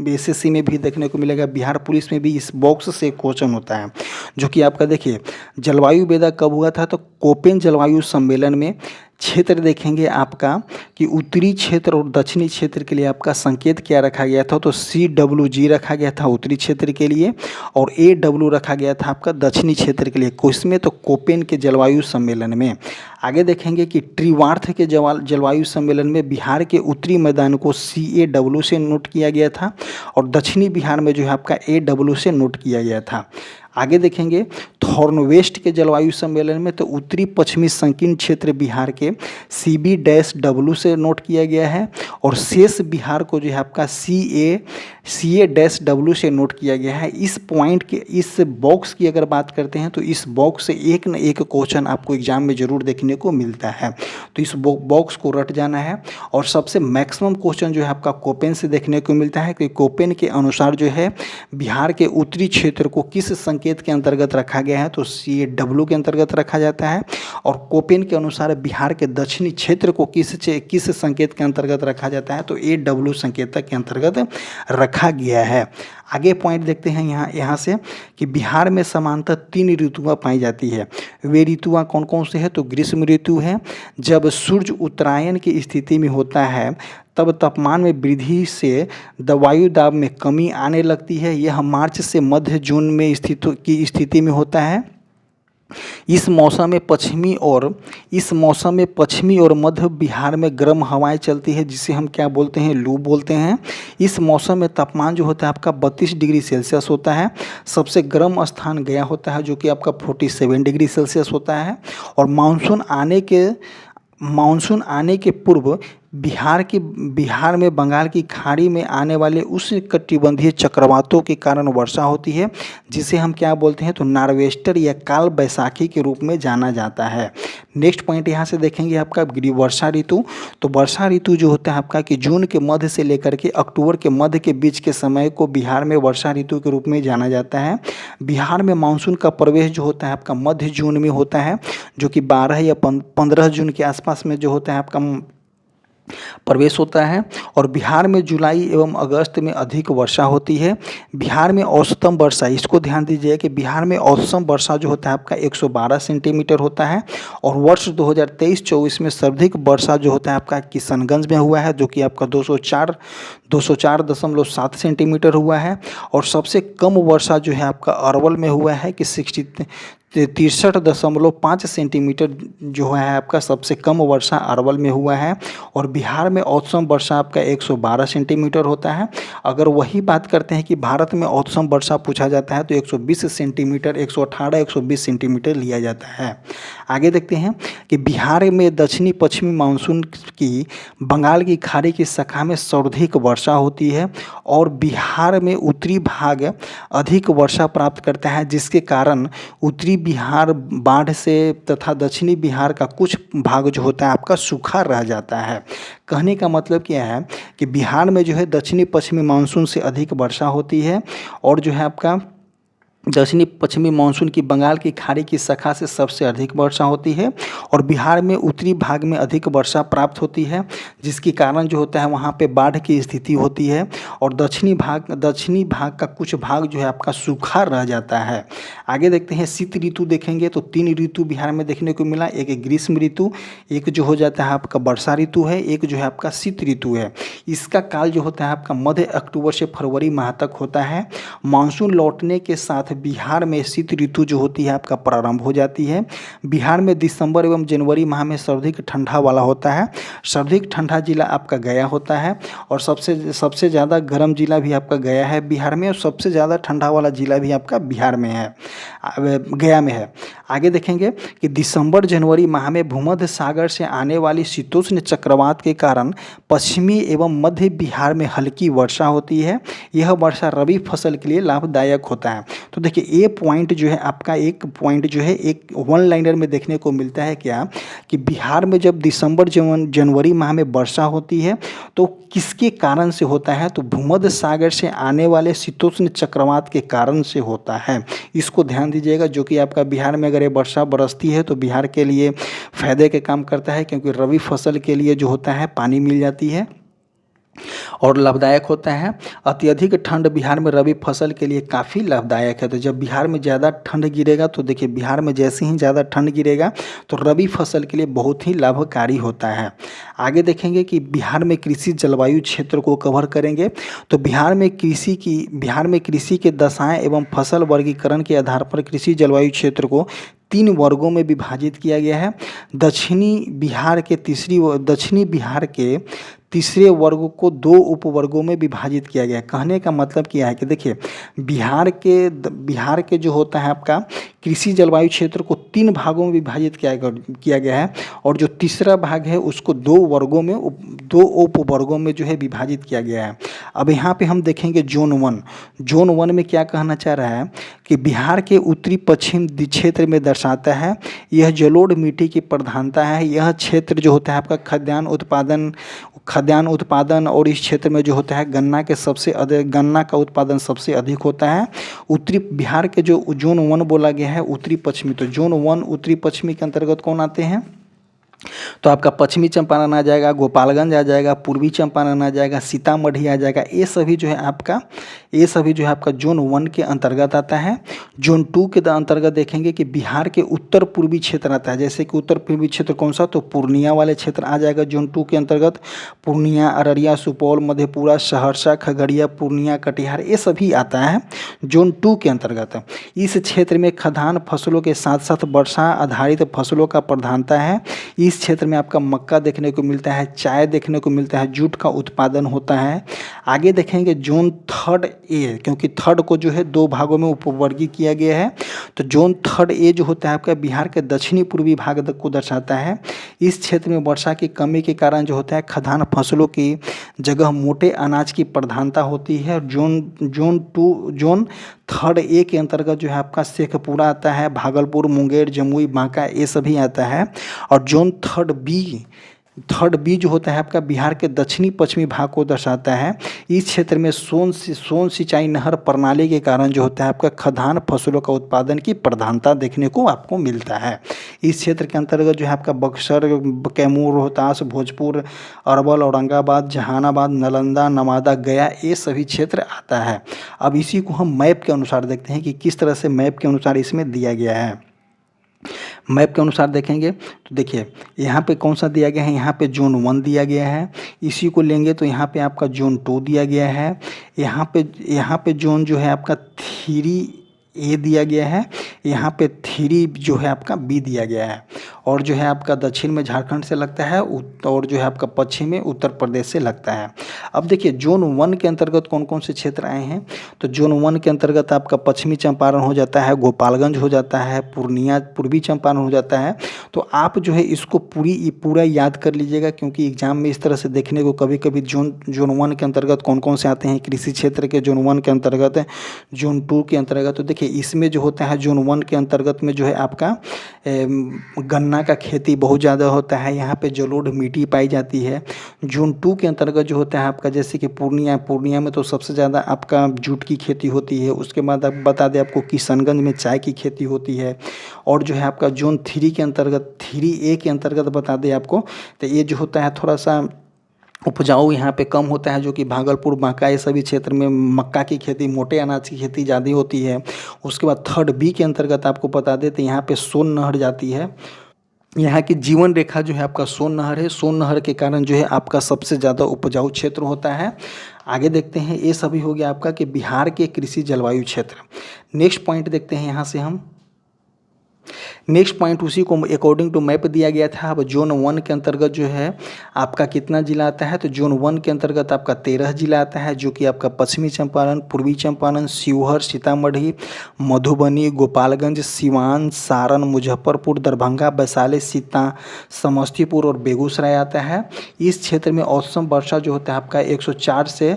एसएससी में भी देखने को मिलेगा, बिहार पुलिस में भी इस बॉक्स से क्वेश्चन होता है। जो कि आपका देखिए जलवायु वेदा कब हुआ था, तो कोपेन जलवायु सम्मेलन में। क्षेत्र देखेंगे आपका कि उत्तरी क्षेत्र और दक्षिणी क्षेत्र के लिए आपका संकेत क्या रखा गया था, तो CWG रखा गया था उत्तरी क्षेत्र के लिए और AW रखा गया था आपका दक्षिणी क्षेत्र के लिए। किसमें, तो कोपेन के जलवायु सम्मेलन में। आगे देखेंगे कि ट्रिवार्थ के जलवायु सम्मेलन में बिहार के उत्तरी मैदान को CAW से नोट किया गया था और दक्षिणी बिहार में जो है आपका AW से नोट किया गया था। आगे देखेंगे थॉर्नवेस्ट के जलवायु सम्मेलन में, तो उत्तरी पश्चिमी संकीर्ण क्षेत्र बिहार के CB-W से नोट किया गया है और शेष बिहार को जो है आपका CA-W से नोट किया गया है। इस पॉइंट के इस बॉक्स की अगर बात करते हैं तो इस बॉक्स से एक न एक क्वेश्चन आपको एग्जाम में जरूर देखने को मिलता है। तो इस बॉक्स को रट जाना है। और सबसे मैक्सिमम क्वेश्चन जो है आपका कोपेन से देखने को मिलता है कि कोपेन के अनुसार जो है बिहार के उत्तरी क्षेत्र को किस संकेत के अंतर्गत रखा गया है, तो CAW के अंतर्गत रखा जाता है। और कोपेन के अनुसार बिहार के दक्षिणी क्षेत्र को किस संकेत के अंतर्गत रखा जाता है, तो AW संकेतक के अंतर्गत रखा गया है। आगे पॉइंट देखते हैं यहाँ से कि बिहार में समानतः 3 ऋतुएं पाई जाती है। वे ऋतुएं कौन कौन से हैं, तो ग्रीष्म ऋतु है, जब सूर्य उत्तरायण की स्थिति में होता है तब तापमान में वृद्धि से वायु दाब में कमी आने लगती है। यह मार्च से मध्य जून में स्थिति में होता है। इस मौसम में पश्चिमी और मध्य बिहार में गर्म हवाएं चलती है, जिसे हम क्या बोलते हैं, लू बोलते हैं। इस मौसम में तापमान जो होता है आपका 32 डिग्री सेल्सियस होता है। सबसे गर्म स्थान गया होता है जो कि आपका 47 डिग्री सेल्सियस होता है। और मानसून आने के पूर्व बिहार में बंगाल की खाड़ी में आने वाले उष्णकटिबंधीय चक्रवातों के कारण वर्षा होती है, जिसे हम क्या बोलते हैं तो नार्वेस्टर या काल बैसाखी के रूप में जाना जाता है। नेक्स्ट पॉइंट यहाँ से देखेंगे आपका वर्षा ऋतु। तो वर्षा ऋतु जो होता है आपका कि जून के मध्य से लेकर के अक्टूबर के मध्य के बीच के समय को बिहार में वर्षा ऋतु के रूप में जाना जाता है। बिहार में मानसून का प्रवेश जो होता है आपका मध्य जून में होता है, जो कि 12 या 15 जून के आसपास में जो होता है आपका प्रवेश होता है। और बिहार में जुलाई एवं अगस्त में अधिक वर्षा होती है। बिहार में औसतम वर्षा, इसको ध्यान दीजिए कि बिहार में औसतम वर्षा जो होता है आपका 112 सेंटीमीटर होता है। और वर्ष 2023-24 में सर्वाधिक वर्षा जो होता है आपका किशनगंज में हुआ है, जो कि आपका 204.7 सेंटीमीटर हुआ है। और सबसे कम वर्षा जो है आपका अरवल में हुआ है कि 63.5 सेंटीमीटर जो है आपका सबसे कम वर्षा अरवल में हुआ है। और बिहार में औसतम वर्षा आपका 112 सेंटीमीटर होता है। अगर वही बात करते हैं कि भारत में औसतम वर्षा पूछा जाता है तो 120 सेंटीमीटर, 118-120 सेंटीमीटर लिया जाता है। आगे देखते हैं कि बिहार में दक्षिणी पश्चिमी मानसून की बंगाल की खाड़ी की शाखा में सर्वाधिक वर्षा होती है। और बिहार में उत्तरी भाग अधिक वर्षा प्राप्त करता है, जिसके कारण उत्तरी बिहार बाढ़ से तथा दक्षिणी बिहार का कुछ भाग जो होता है आपका सूखा रह जाता है। कहने का मतलब क्या है कि बिहार में जो है दक्षिणी पश्चिमी मानसून से अधिक वर्षा होती है। और जो है आपका दक्षिणी पश्चिमी मानसून की बंगाल की खाड़ी की शाखा से सबसे अधिक वर्षा होती है। और बिहार में उत्तरी भाग में अधिक वर्षा प्राप्त होती है, जिसके कारण जो होता है वहाँ पे बाढ़ की स्थिति होती है। और दक्षिणी भाग का कुछ भाग जो है आपका सूखा रह जाता है। आगे देखते हैं शीत ऋतु देखेंगे तो 3 ऋतु बिहार में देखने को मिला। एक ग्रीष्म ऋतु, एक जो हो जाता है आपका वर्षा ऋतु है, एक जो है आपका शीत ऋतु है। इसका काल जो होता है आपका मध्य अक्टूबर से फरवरी माह तक होता है। मानसून लौटने के साथ बिहार में शीत ऋतु जो होती है आपका प्रारंभ हो जाती है। बिहार में दिसंबर एवं जनवरी माह में सर्वाधिक ठंडा वाला होता है। सर्वाधिक ठंडा जिला आपका गया होता है। और सबसे ज़्यादा गर्म जिला भी आपका गया है बिहार में। और सबसे ज़्यादा ठंडा वाला जिला भी आपका बिहार में है, गया में है। आगे देखेंगे कि दिसंबर जनवरी माह में भूमध्य सागर से आने वाली शीतोष्ण चक्रवात के कारण पश्चिमी एवं मध्य बिहार में हल्की वर्षा होती है। यह वर्षा रबी फसल के लिए लाभदायक होता है। तो देखिए ये पॉइंट जो है आपका, एक पॉइंट जो है एक वन लाइनर में देखने को मिलता है क्या कि बिहार में जब दिसंबर जनवरी माह में वर्षा होती है तो किसके कारण से होता है, तो भूमध्य सागर से आने वाले शीतोष्ण चक्रवात के कारण से होता है। इसको ध्यान दीजिएगा, जो कि आपका बिहार में अगर ये वर्षा बरसती है तो बिहार के लिए फायदे के काम करता है, क्योंकि रबी फसल के लिए जो होता है पानी मिल जाती है और लाभदायक होता है। अत्यधिक ठंड बिहार में रबी फसल के लिए काफ़ी लाभदायक है। तो जब बिहार में ज़्यादा ठंड गिरेगा तो देखिए बिहार में जैसे ही ज़्यादा ठंड गिरेगा तो रबी फसल के लिए बहुत ही लाभकारी होता है। आगे देखेंगे कि बिहार में कृषि जलवायु क्षेत्र को कवर करेंगे। तो बिहार में कृषि के दशाएं एवं फसल वर्गीकरण के आधार पर कृषि जलवायु क्षेत्र को 3 वर्गों में विभाजित किया गया है। दक्षिणी बिहार के तीसरे वर्ग को 2 उपवर्गों में विभाजित किया गया है। कहने का मतलब क्या है कि देखिए बिहार के जो होता है आपका कृषि जलवायु क्षेत्र को 3 भागों में विभाजित किया गया है। और जो तीसरा भाग है उसको 2 उपवर्गों में जो है विभाजित किया गया है। अब यहाँ पे हम देखेंगे जोन वन में क्या कहना चाह रहा है कि बिहार के उत्तरी पश्चिम क्षेत्र में दर्शाता है। यह जलोढ़ मिट्टी की प्रधानता है। यह क्षेत्र जो होता है आपका खाद्यान्न उत्पादन और इस क्षेत्र में जो होता है गन्ना का उत्पादन सबसे अधिक होता है। उत्तरी बिहार के जो जोन 1 बोला गया है उत्तरी पश्चिमी, तो जोन 1 उत्तरी पश्चिमी के अंतर्गत कौन आते हैं, तो आपका पश्चिमी चंपारण आ जाएगा, गोपालगंज आ जाएगा, पूर्वी चंपारण आ जाएगा, सीतामढ़ी आ जाएगा। ये सभी जो है आपका जोन 1 के अंतर्गत आता है। जोन 2 के अंतर्गत देखेंगे कि बिहार के उत्तर पूर्वी क्षेत्र आता है। जैसे कि उत्तर पूर्वी क्षेत्र कौन सा, तो पूर्णिया वाले क्षेत्र आ जाएगा जोन 2 के अंतर्गत। पूर्णिया, अररिया, सुपौल, मधेपुरा, सहरसा, खगड़िया, पूर्णिया, कटिहार, ये सभी आता है जोन 2 के अंतर्गत। इस क्षेत्र में खाद्यान्न फसलों के साथ साथ वर्षा आधारित फसलों का प्रधानता है। इस क्षेत्र में आपका मक्का देखने को मिलता है, चाय देखने को मिलता है, जूट का उत्पादन होता है। आगे देखेंगे जोन 3A, क्योंकि 3rd को जो है 2 भागों में उपवर्गीय किया गया है। तो जोन थर्ड ए जो होता है आपका बिहार के दक्षिणी पूर्वी भाग को दर्शाता है। इस क्षेत्र में वर्षा की कमी के कारण जो होता है खदान फसलों की जगह मोटे अनाज की प्रधानता होती है। जोन थर्ड ए के अंतर्गत जो है आपका शेखपुरा आता है, भागलपुर, मुंगेर, जमुई, बांका ये सभी आता है। और जोन थर्ड बी जो होता है आपका बिहार के दक्षिणी पश्चिमी भाग को दर्शाता है। इस क्षेत्र में सोन सिंचाई नहर प्रणाली के कारण जो होता है आपका खदान फसलों का उत्पादन की प्रधानता देखने को आपको मिलता है। इस क्षेत्र के अंतर्गत जो है आपका बक्सर, कैमूर, रोहतास, भोजपुर, अरवल, औरंगाबाद, जहानाबाद, नालंदा, नवादा, गया ये सभी क्षेत्र आता है। अब इसी को हम मैप के अनुसार देखते हैं कि किस तरह से मैप के अनुसार इसमें दिया गया है। मैप के अनुसार देखेंगे तो देखिए यहाँ पे कौन सा दिया गया है, यहाँ पे जोन 1 दिया गया है। इसी को लेंगे तो यहाँ पे आपका जोन 2 दिया गया है। यहाँ पे जोन जो है आपका 3A दिया गया है। यहाँ पे 3 जो है आपका B दिया गया है। और जो है आपका दक्षिण में झारखंड से लगता है और जो है आपका पश्चिम में उत्तर प्रदेश से लगता है। अब देखिए जोन 1 के अंतर्गत कौन कौन से क्षेत्र आए हैं, तो जोन 1 के अंतर्गत आपका पश्चिमी चंपारण हो जाता है, गोपालगंज हो जाता है, पूर्णिया पूर्वी चंपारण हो जाता है। तो आप जो है इसको पूरा याद कर लीजिएगा, क्योंकि एग्जाम में इस तरह से देखने को कभी कभी जोन 1 के अंतर्गत कौन कौन से आते हैं, कृषि क्षेत्र के जोन 1 के अंतर्गत, जोन 2 के अंतर्गत। तो देखिए इसमें जो होता है जोन 1 के अंतर्गत में जो है आपका गन्ना का खेती बहुत ज़्यादा होता है, यहाँ पे जलोढ़ मिट्टी पाई जाती है। जोन 2 के अंतर्गत जो होता है आपका जैसे कि पूर्णिया में तो सबसे ज़्यादा आपका जूट की खेती होती है। उसके बाद आप बता दें आपको किशनगंज में चाय की खेती होती है। और जो है आपका जोन 3 के अंतर्गत 3A के अंतर्गत बता दें आपको, तो ये जो होता है थोड़ा सा उपजाऊ यहाँ पे कम होता है, जो कि भागलपुर, बांका ये सभी क्षेत्र में मक्का की खेती, मोटे अनाज की खेती ज़्यादा होती है। उसके बाद थर्ड बी के अंतर्गत आपको बता देते यहाँ पे सोन नहर जाती है। यहाँ की जीवन रेखा जो है आपका सोन नहर है। सोन नहर के कारण जो है आपका सबसे ज़्यादा उपजाऊ क्षेत्र होता है। आगे देखते हैं, ये सभी हो गया आपका कि बिहार के कृषि जलवायु क्षेत्र। नेक्स्ट पॉइंट देखते हैं यहाँ से हम। नेक्स्ट पॉइंट उसी को अकॉर्डिंग टू मैप दिया गया था। अब जोन 1 के अंतर्गत जो है आपका कितना जिला आता है, तो जोन 1 के अंतर्गत आपका 13 जिला आता है, जो कि आपका पश्चिमी चंपारण, पूर्वी चंपारण, शिवहर, सीतामढ़ी, मधुबनी, गोपालगंज, सिवान, सारण, मुजफ्फरपुर, दरभंगा, वैशाली, समस्तीपुर और बेगूसराय आता है। इस क्षेत्र में औसम वर्षा जो होता है आपका 104 से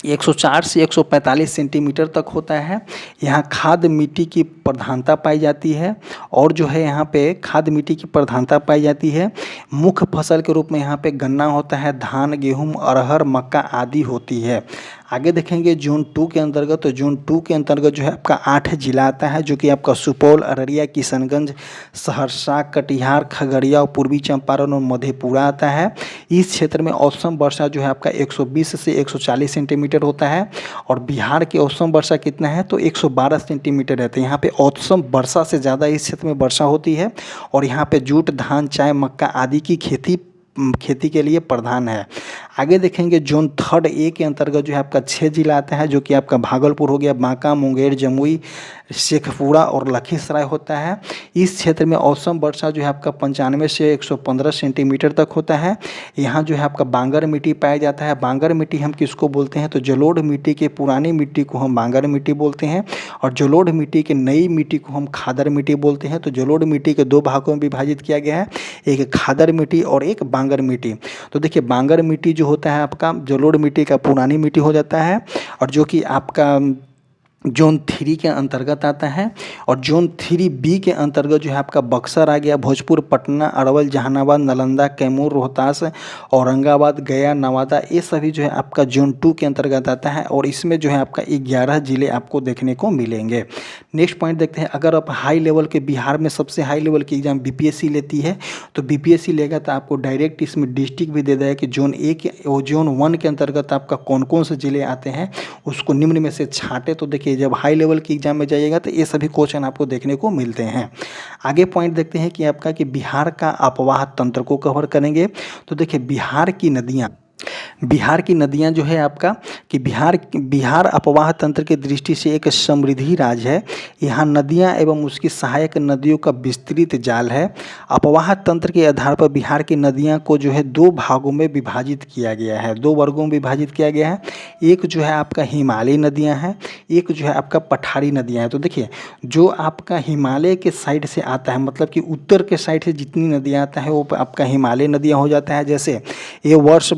145 सेंटीमीटर तक होता है। यहाँ खाद मिट्टी की प्रधानता पाई जाती है। और जो है यहाँ पे खाद मिट्टी की प्रधानता पाई जाती है। मुख्य फसल के रूप में यहाँ पे गन्ना होता है, धान, गेहूँ, अरहर, मक्का आदि होती है। आगे देखेंगे जोन 2 के अंतर्गत, तो जोन 2 के अंतर्गत जो है आपका 8 जिला आता है, जो कि आपका सुपौल, अररिया, किशनगंज, सहरसा, कटिहार, खगड़िया और पूर्वी चंपारण और मधेपुरा आता है। इस क्षेत्र में औसम वर्षा जो है आपका 120 से 140 सेंटीमीटर होता है। और बिहार की औसम वर्षा कितना है, तो 112 सेंटीमीटर रहता है। यहाँ पे औसम वर्षा से ज़्यादा इस क्षेत्र में वर्षा होती है। और यहाँ पे जूट, धान, चाय, मक्का आदि की खेती के लिए प्रधान है। आगे देखेंगे जोन 3A के अंतर्गत जो है आपका 6 जिला आता है, जो कि आपका भागलपुर हो गया, बांका, मुंगेर, जमुई, शेखपुरा और लखीसराय होता है। इस क्षेत्र में औसम वर्षा जो है आपका 95 से 115 सेंटीमीटर तक होता है। यहाँ जो है आपका बांगर मिट्टी पाया जाता है। बांगर मिट्टी हम किसको बोलते हैं, तो जलोढ़ मिट्टी के पुरानी मिट्टी को हम बांगर मिट्टी बोलते हैं। और जलोढ़ मिट्टी के नई मिट्टी को हम खादर मिट्टी बोलते हैं। तो जलोढ़ मिट्टी के 2 भागों में विभाजित किया गया है, एक खादर मिट्टी और एक बांगर मिट्टी। तो देखिए बांगर मिट्टी जो होता है आपका जलोढ़ मिट्टी का पुरानी मिट्टी हो जाता है, और जो कि आपका जोन 3 के अंतर्गत आता है। और जोन 3B के अंतर्गत जो है आपका बक्सर आ गया, भोजपुर, पटना, अरवल, जहानाबाद, नालंदा, कैमूर, रोहतास, औरंगाबाद, गया, नवादा ये सभी जो है आपका जोन 2 के अंतर्गत आता है। और इसमें जो है आपका 11 जिले आपको देखने को मिलेंगे। नेक्स्ट पॉइंट देखते हैं, अगर आप हाई लेवल के बिहार में सबसे हाई लेवल की एग्जाम BPSC लेती है, तो BPSC लेगा तो आपको डायरेक्ट इसमें डिस्ट्रिक्ट भी दे देगा कि जोन 1 के अंतर्गत आपका कौन कौन से जिले आते हैं, उसको निम्न में से छांटे। तो देखिए जब हाई लेवल की एग्जाम में जाइएगा तो ये सभी क्वेश्चन आपको देखने को मिलते हैं। आगे पॉइंट देखते हैं कि आपका कि बिहार का अपवाह तंत्र को कवर करेंगे। तो देखिए बिहार की नदियाँ बिहार की नदियाँ जो है आपका कि बिहार अपवाह तंत्र की दृष्टि से एक समृद्धि राज्य है। यहाँ नदियाँ एवं उसकी सहायक नदियों का विस्तृत जाल है। अपवाह तंत्र के आधार पर बिहार की नदियाँ को जो है दो भागों में विभाजित किया गया है, दो वर्गों में विभाजित किया गया है। एक जो है आपका हिमालयी नदियाँ हैं, एक जो है आपका पठारी नदियाँ हैं। तो देखिए, जो आपका हिमालय के साइड से आता है, मतलब कि उत्तर के साइड से जितनी नदियाँ आता है वो आपका हिमालय नदियाँ हो जाता है। जैसे यह वर्ष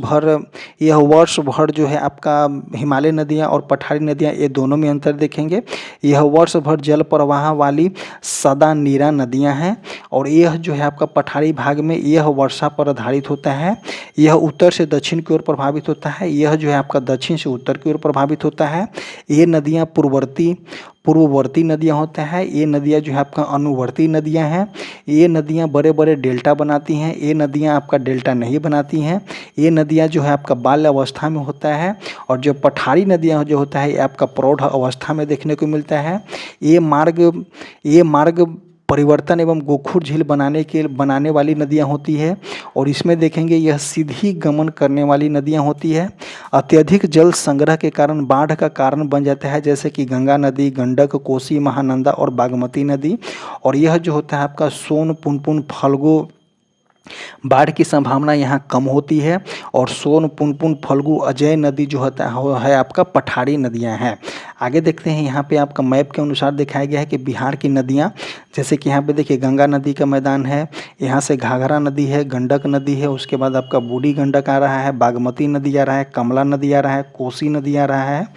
भर जो है आपका हिमालय नदियाँ और पठारी नदियाँ, ये दोनों में अंतर देखेंगे। यह वर्ष भर जल प्रवाह वाली सदा नीरा नदियाँ हैं और यह जो है आपका पठारी भाग में यह वर्षा पर आधारित होता है। यह उत्तर से दक्षिण की ओर प्रभावित होता है, यह जो है आपका दक्षिण से उत्तर की ओर प्रभावित होता है। ये नदियाँ पूर्ववर्ती नदियाँ होता है, ये नदियाँ जो है आपका अनुवर्ती नदियाँ हैं। ये नदियाँ बड़े बड़े डेल्टा बनाती हैं, ये नदियाँ आपका डेल्टा नहीं बनाती हैं। ये नदियाँ जो है आपका बाल्य अवस्था में होता है और जो पठारी नदियाँ जो होता है ये आपका प्रौढ़ अवस्था में देखने को मिलता है। ये मार्ग परिवर्तन एवं गोखुर झील बनाने वाली नदियाँ होती है और इसमें देखेंगे यह सीधी गमन करने वाली नदियाँ होती है। अत्यधिक जल संग्रह के कारण बाढ़ का कारण बन जाता है, जैसे कि गंगा नदी, गंडक, कोसी, महानंदा और बागमती नदी। और यह जो होता है आपका सोन, पुनपुन, फल्गु, बाढ़ की संभावना यहाँ कम होती है। और सोन, पुनपुन, फल्गु, अजय नदी जो होता है आपका पठारी नदियाँ हैं। आगे देखते हैं, यहाँ पे आपका मैप के अनुसार दिखाया गया है कि बिहार की नदियाँ, जैसे कि यहाँ पे देखिए गंगा नदी का मैदान है, यहाँ से घाघरा नदी है, गंडक नदी है, उसके बाद आपका बूढ़ी गंडक आ रहा है, बागमती नदी आ रहा है, कमला नदी आ रहा है, कोसी नदी आ रहा है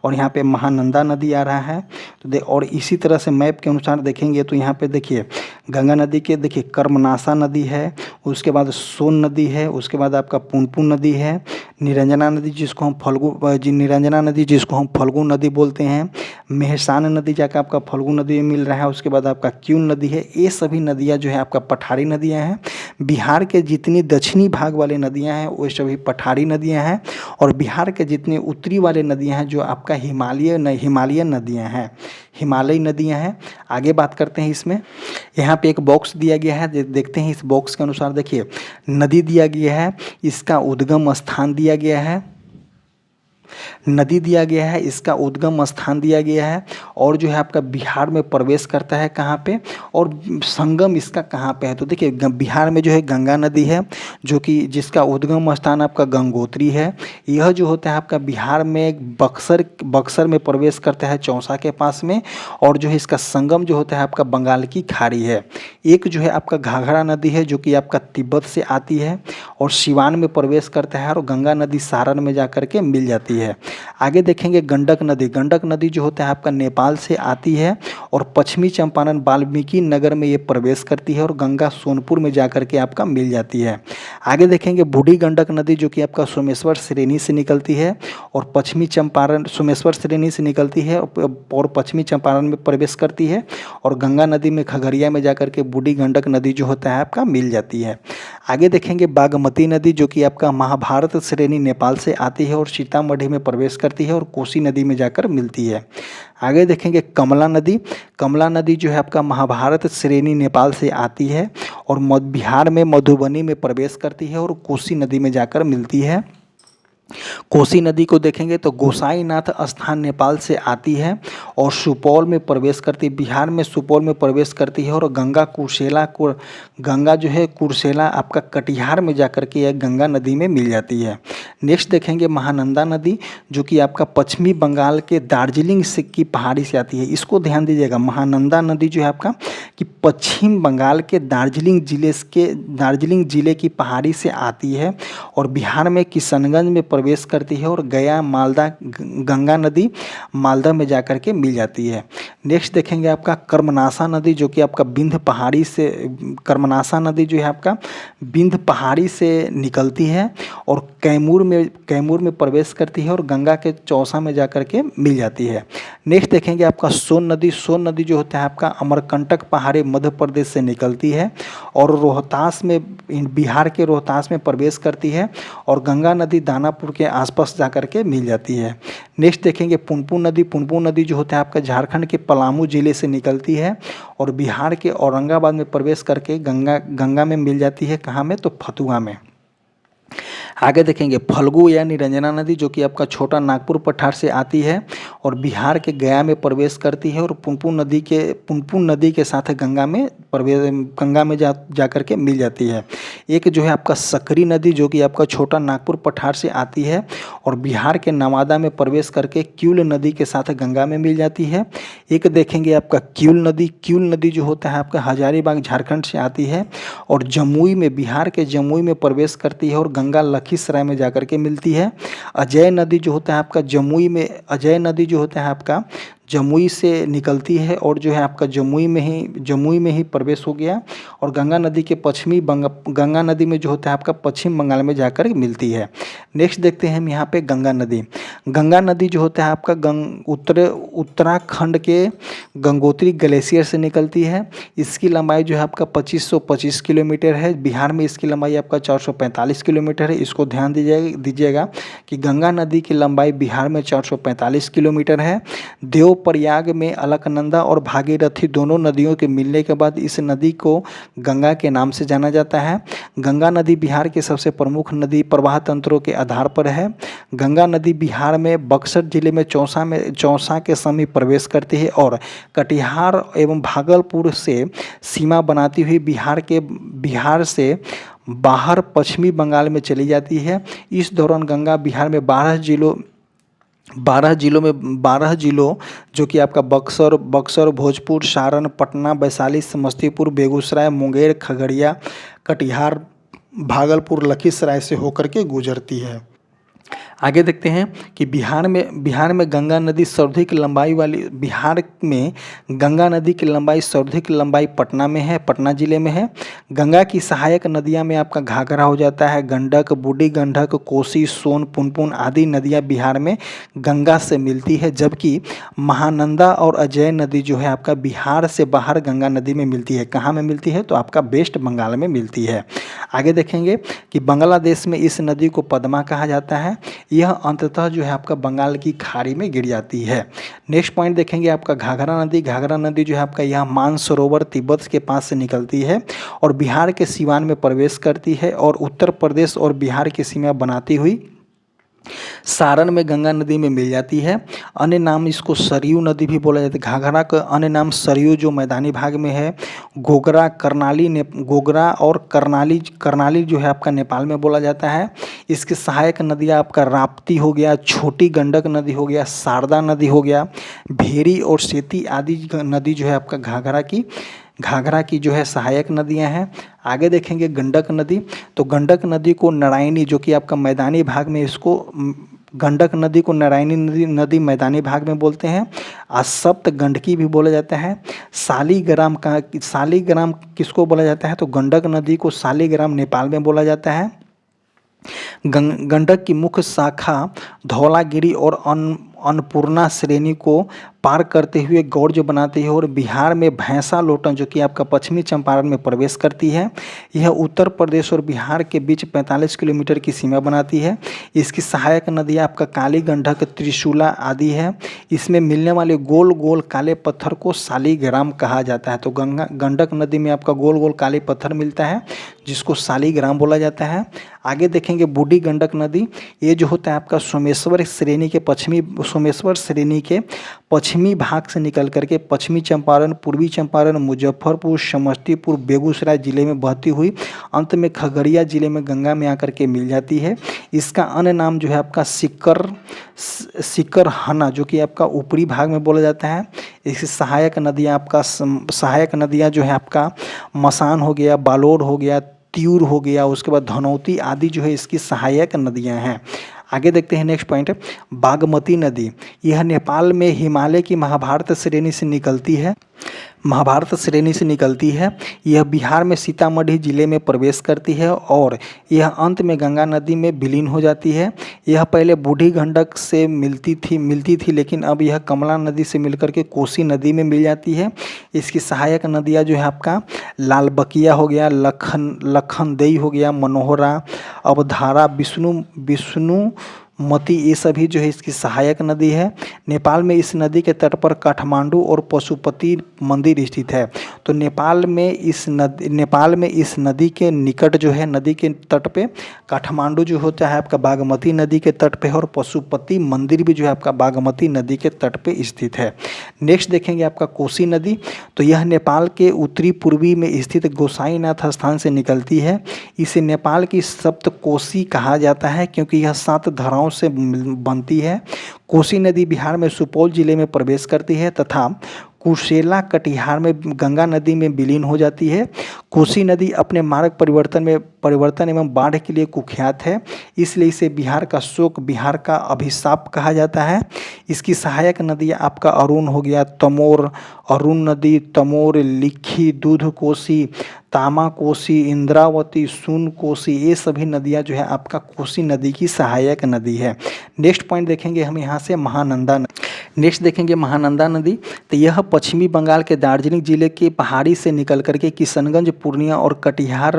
और यहाँ पे महानंदा नदी आ रहा है। तो और इसी तरह से मैप के अनुसार देखेंगे तो यहाँ पे देखिए गंगा नदी के देखिए कर्मनाशा नदी है, उसके बाद सोन नदी है, उसके बाद आपका पुनपुन नदी है, निरंजना नदी जिसको हम फल्गु नदी बोलते हैं, मेहसान नदी जाकर आपका फल्गु नदी में मिल रहा है, उसके बाद आपका क्यून नदी है। ये सभी नदियाँ जो है आपका पठारी नदियाँ हैं। बिहार के जितनी दक्षिणी भाग वाले नदियाँ हैं वो सभी पठारी नदियाँ हैं और बिहार के जितने उत्तरी वाले नदियाँ हैं जो आपका हिमालयन नदियाँ हैं, हिमालयी नदियाँ हैं। आगे बात करते हैं इसमें, यहाँ पे एक बॉक्स दिया गया है, देखते हैं इस बॉक्स के अनुसार। देखिए नदी दिया गया है, इसका उद्गम स्थान दिया गया है, नदी दिया गया है, इसका उद्गम स्थान दिया गया है और जो है आपका बिहार में प्रवेश करता है कहाँ पे और संगम इसका कहाँ पे है। तो देखिए बिहार में जो है गंगा नदी है जो कि जिसका उद्गम स्थान आपका गंगोत्री है। यह जो होता है आपका बिहार में बक्सर में प्रवेश करता है चौसा के पास में और जो है इसका संगम जो होता है आपका बंगाल की खाड़ी है। एक जो है आपका घाघरा नदी है जो कि आपका तिब्बत से आती है और सिवान में प्रवेश करता है और गंगा नदी सारण में जाकर के मिल जाती है। आगे देखेंगे गंडक नदी जो होता है आपका नेपाल से आती है और पश्चिमी चंपारण वाल्मीकि नगर में ये प्रवेश करती है और गंगा सोनपुर में जाकर के आपका मिल जाती है। आगे देखेंगे बूढ़ी गंडक नदी जो कि आपका सोमेश्वर श्रेणी से निकलती है और पश्चिमी चंपारण सोमेश्वर श्रेणी से निकलती है और पश्चिमी चंपारण में प्रवेश करती है और गंगा नदी में खगड़िया में जाकर के बूढ़ी गंडक नदी जो होता है आपका मिल जाती है। आगे देखेंगे बागमती नदी जो कि आपका महाभारत श्रेणी नेपाल से आती है और सीतामढ़ी में प्रवेश करती है और कोसी नदी में जाकर मिलती है। आगे देखेंगे कमला नदी जो है आपका महाभारत श्रेणी नेपाल से आती है और बिहार में मधुबनी में प्रवेश करती है और कोसी नदी में जाकर मिलती है। कोसी नदी को देखेंगे तो गोसाईनाथ स्थान नेपाल से आती है और सुपौल में प्रवेश करती है, बिहार में सुपौल में प्रवेश करती है और गंगा जो है कुर्सेला आपका कटिहार में जाकर के यह गंगा नदी में मिल जाती है। नेक्स्ट देखेंगे महानंदा नदी जो कि आपका पश्चिमी बंगाल के दार्जिलिंग से की पहाड़ी से आती है। इसको ध्यान दीजिएगा, महानंदा नदी जो है आपका कि पश्चिम बंगाल के दार्जिलिंग जिले की पहाड़ी से आती है और बिहार में किशनगंज में प्रवेश करती है और गया मालदा गंगा नदी मालदा में जाकर के मिल जाती है। नेक्स्ट देखेंगे आपका कर्मनाशा नदी जो कि आपका कर्मनाशा नदी जो है आपका बिंद पहाड़ी से निकलती है और कैमूर में प्रवेश करती है और गंगा के चौसा में जाकर के मिल जाती है। नेक्स्ट देखेंगे आपका सोन नदी जो होता है आपका अमरकंटक पहाड़ी मध्य प्रदेश से निकलती है और बिहार के रोहतास में प्रवेश करती है और गंगा नदी दानापुर के आसपास जाकर के मिल जाती है। नेक्स्ट देखेंगे पुनपुन नदी जो होता है आपका झारखंड के पलामू जिले से निकलती है और बिहार के औरंगाबाद में प्रवेश करके गंगा में मिल जाती है। कहाँ में? तो फतुहा में। आगे देखेंगे फल्गु या निरंजना नदी जो कि आपका छोटा नागपुर पठार से आती है और बिहार के गया में प्रवेश करती है और पुनपुन नदी के साथ गंगा में जा कर के मिल जाती है। एक जो है आपका सकरी नदी जो कि आपका छोटा नागपुर पठार से आती है और बिहार के नवादा में प्रवेश करके क्यूल नदी के साथ गंगा में मिल जाती है। एक देखेंगे आपका क्यूल नदी जो होता है आपका हजारीबाग झारखंड से आती है और जमुई में बिहार के जमुई में प्रवेश करती है और गंगा लखीसराय में जाकर के मिलती है। अजय नदी जो होता है आपका जमुई से निकलती है और जो है आपका जमुई में ही प्रवेश हो गया और गंगा नदी में जो होता है आपका पश्चिम बंगाल में जाकर मिलती है। नेक्स्ट देखते हैं हम यहाँ पे गंगा नदी जो होता है आपका उत्तराखंड के गंगोत्री ग्लेशियर से निकलती है। इसकी लंबाई जो है आपका 2525 किलोमीटर है। बिहार में इसकी लंबाई आपका 445 किलोमीटर है। इसको ध्यान दीजिएगा कि गंगा नदी की लंबाई बिहार में 445 किलोमीटर है। देवप्रयाग में अलकनंदा और भागीरथी दोनों नदियों के मिलने के बाद इस नदी को गंगा के नाम से जाना जाता है। गंगा नदी बिहार के सबसे प्रमुख नदी प्रवाह तंत्रों के आधार पर है। गंगा नदी बिहार में बक्सर जिले में चौसा के समीप प्रवेश करती है और कटिहार एवं भागलपुर से सीमा बनाती हुई बिहार से बाहर पश्चिमी बंगाल में चली जाती है। इस दौरान गंगा बिहार में 12 जिलों जो कि आपका बक्सर, भोजपुर, सारण, पटना, वैशाली, समस्तीपुर, बेगूसराय, मुंगेर, खगड़िया, कटिहार, भागलपुर, लखीसराय से होकर के गुजरती है। आगे देखते हैं कि बिहार में गंगा नदी सर्वाधिक लंबाई पटना में है, पटना जिले में है। गंगा की सहायक नदियां में आपका घाघरा हो जाता है। गंडक, बूढ़ी गंडक, कोसी, सोन, पुनपुन आदि नदियां बिहार में गंगा से मिलती है, जबकि महानंदा और अजय नदी जो है आपका बिहार से बाहर गंगा नदी में मिलती है। कहाँ में मिलती है? तो आपका वेस्ट बंगाल में मिलती है। आगे देखेंगे कि बांग्लादेश में इस नदी को पद्मा कहा जाता है। यह अंततः जो है आपका बंगाल की खाड़ी में गिर जाती है। नेक्स्ट पॉइंट देखेंगे आपका घाघरा नदी जो है आपका यह मानसरोवर तिब्बत के पास से निकलती है और बिहार के सिवान में प्रवेश करती है और उत्तर प्रदेश और बिहार की सीमा बनाती हुई सारण में गंगा नदी में मिल जाती है। अन्य नाम इसको सरयू नदी भी बोला जाता है। घाघरा का अन्य नाम सरयू जो मैदानी भाग में है। गोगरा और करनाली जो है आपका नेपाल में बोला जाता है। इसकी सहायक नदियाँ आपका राप्ती हो गया, छोटी गंडक नदी हो गया, शारदा नदी हो गया, भेरी और सेती आदि नदी जो है आपका घाघरा की जो है सहायक नदियां हैं। आगे देखेंगे गंडक नदी। तो गंडक नदी को नारायणी जो कि आपका मैदानी भाग में इसको गंडक नदी को नारायणी मैदानी भाग में बोलते हैं। सप्त गंडकी भी बोला जाता है। सालीग्राम किसको बोला जाता है? तो गंडक नदी को सालीग्राम नेपाल में बोला जाता है। गंडक की मुख्य शाखा धौलागिरी और अन्नपूर्णा श्रेणी को पार करते हुए गौर्ज बनाती है और बिहार में भैंसा लोटन जो कि आपका पश्चिमी चंपारण में प्रवेश करती है। यह उत्तर प्रदेश और बिहार के बीच 45 किलोमीटर की सीमा बनाती है। इसकी सहायक नदियाँ आपका काली गंडक, त्रिशूला आदि है। इसमें मिलने वाले गोल गोल काले पत्थर को सालीग्राम कहा जाता है। तो गंडक नदी में आपका गोल गोल काले पत्थर मिलता है जिसको सालीग्राम बोला जाता है। आगे देखेंगे बूढ़ी गंडक नदी। ये जो होता है आपका सोमेश्वर श्रेणी के पश्चिमी भाग से निकल करके पश्चिमी चंपारण, पूर्वी चंपारण, मुजफ्फरपुर, समस्तीपुर, बेगूसराय जिले में बहती हुई अंत में खगड़िया जिले में गंगा में आकर के मिल जाती है। इसका अन्य नाम जो है आपका सिकरहना जो कि आपका ऊपरी भाग में बोला जाता है। इसकी सहायक नदियाँ जो है आपका मसान हो गया, बालोद हो गया, त्यूर हो गया, उसके बाद धनौती आदि जो है इसकी सहायक नदियां हैं। आगे देखते हैं नेक्स्ट पॉइंट, बागमती नदी। यह नेपाल में हिमालय की महाभारत श्रेणी से निकलती है। यह बिहार में सीतामढ़ी जिले में प्रवेश करती है और यह अंत में गंगा नदी में विलीन हो जाती है। यह पहले बूढ़ी गंडक से मिलती थी लेकिन अब यह कमला नदी से मिलकर के कोसी नदी में मिल जाती है। इसकी सहायक नदियाँ जो है आपका लालबकिया हो गया, लखनदेई हो गया, मनोहरा, अवधारा, मती, ये सभी जो है इसकी सहायक नदी है। नेपाल में इस नदी के तट पर काठमांडू और पशुपति मंदिर स्थित है। तो नेपाल में इस नदी के निकट जो है, नदी के तट पे काठमांडू जो होता है आपका बागमती नदी के तट पे है, और पशुपति मंदिर भी जो है आपका बागमती नदी के तट पे स्थित है। नेक्स्ट देखेंगे आपका कोसी नदी। तो यह नेपाल के उत्तरी पूर्वी में स्थित गोसाईनाथ स्थान से निकलती है। इसे नेपाल की सप्तकोसी कहा जाता है क्योंकि यह 7 धाराओं से बनती है। कोसी नदी बिहार में सुपौल जिले में प्रवेश करती है तथा कुशेला कटिहार में गंगा नदी में विलीन हो जाती है। कोसी नदी अपने मार्ग परिवर्तन एवं बाढ़ के लिए कुख्यात है, इसलिए इसे बिहार का शोक, बिहार का अभिशाप कहा जाता है। इसकी सहायक नदियाँ आपका अरुण हो गया, तमोर, अरुण नदी, तमोर, लिखी, दूध कोसी, तामा कोसी, इंद्रावती, सुन कोसी, ये सभी नदियाँ जो है आपका कोसी नदी की सहायक नदी है। नेक्स्ट पॉइंट देखेंगे हम यहाँ से महानंदा नदी। तो यह पश्चिमी बंगाल के दार्जिलिंग जिले के पहाड़ी से निकल करके किशनगंज, पूर्णिया और कटिहार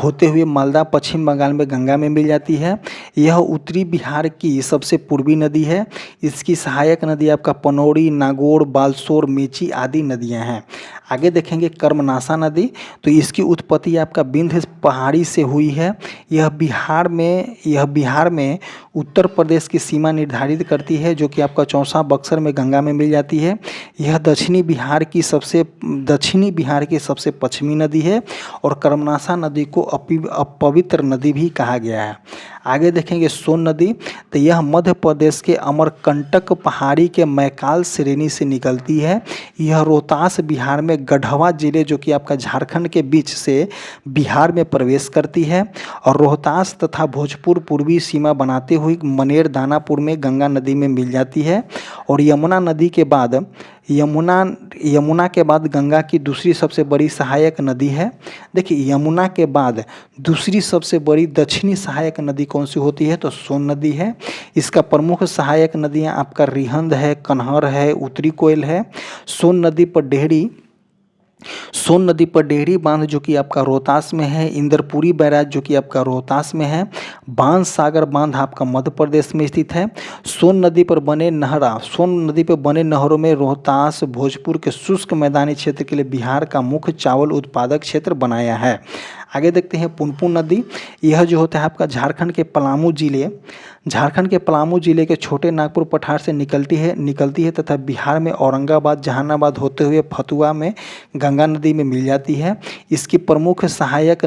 होते हुए मालदा, पश्चिम बंगाल में गंगा में मिल जाती है। यह उत्तरी बिहार की सबसे पूर्वी नदी है। इसकी सहायक नदी आपका पनौड़ी, नागौर, बालसोर, मेची आदि नदियाँ हैं। आगे देखेंगे कर्मनाशा नदी। तो इसकी उत्पत्ति आपका विंध्य पहाड़ी से हुई है। यह बिहार में उत्तर प्रदेश की सीमा निर्धारित करती है, जो कि आपका चौसा, बक्सर में गंगा में मिल जाती है। यह दक्षिणी बिहार की सबसे पश्चिमी नदी है और कर्मनाशा नदी को अपवित्र नदी भी कहा गया है। आगे देखेंगे सोन नदी। तो यह मध्य प्रदेश के अमरकंटक पहाड़ी के मैकाल श्रेणी से निकलती है। यह रोहतास बिहार में गढ़वा जिले, जो कि आपका झारखंड के बीच से बिहार में प्रवेश करती है, और रोहतास तथा भोजपुर पूर्वी सीमा बनाते हुए मनेर, दानापुर में गंगा नदी में मिल जाती है। और यमुना के बाद गंगा की दूसरी सबसे बड़ी सहायक नदी है। देखिए, यमुना के बाद दूसरी सबसे बड़ी दक्षिणी सहायक नदी कौन सी होती है? तो सोन नदी है। इसका प्रमुख सहायक नदियाँ आपका रिहंद है, कन्हर है, उत्तरी कोयल है। सोन नदी पर डेहरी बांध जो कि आपका रोहतास में है, इंद्रपुरी बैराज जो कि आपका रोहतास में है, बांस सागर बांध आपका मध्य प्रदेश में स्थित है। सोन नदी पर बने नहरों में रोहतास, भोजपुर के शुष्क मैदानी क्षेत्र के लिए बिहार का मुख्य चावल उत्पादक क्षेत्र बनाया है। आगे देखते हैं पुनपुन नदी। यह जो होता है आपका झारखंड के पलामू जिले के छोटे नागपुर पठार से निकलती है तथा बिहार में औरंगाबाद, जहानाबाद होते हुए फतुआ में गंगा नदी में मिल जाती है। इसकी प्रमुख सहायक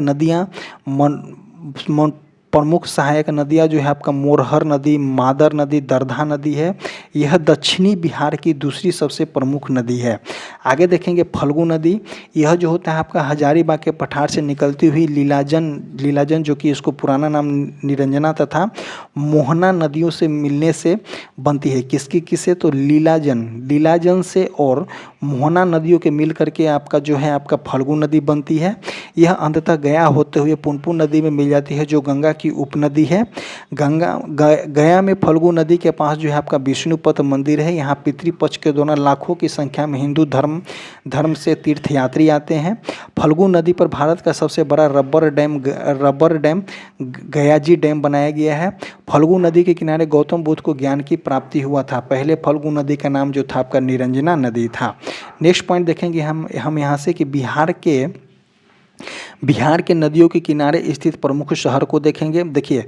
नदियाँ जो है आपका मोरहर नदी, मादर नदी, दरधा नदी है। यह दक्षिणी बिहार की दूसरी सबसे प्रमुख नदी है। आगे देखेंगे फल्गु नदी। यह जो होता है आपका हजारीबाग के पठार से निकलती हुई लीलाजन जो कि इसको पुराना नाम निरंजना तथा मोहना नदियों से मिलने से बनती है। किससे? तो लीलाजन से और मोहना नदियों के मिल करके आपका जो है आपका फल्गु नदी बनती है। यह अंततः गया होते हुए पुनपुन नदी में मिल जाती है, जो गंगा की उपनदी है। गया में फल्गु नदी के पास जो है आपका विष्णुपद मंदिर है। यहाँ पितृपक्ष के दौरान लाखों की संख्या में हिंदू धर्म से तीर्थयात्री आते हैं। फल्गु नदी पर भारत का सबसे बड़ा रबर डैम गयाजी डैम बनाया गया है। फल्गु नदी के किनारे गौतम बुद्ध को ज्ञान की प्राप्ति हुआ था। पहले फल्गु नदी का नाम जो था आपका निरंजना नदी था। नेक्स्ट पॉइंट देखेंगे हम यहाँ से कि बिहार के नदियों के किनारे स्थित प्रमुख शहर को देखेंगे। देखिए,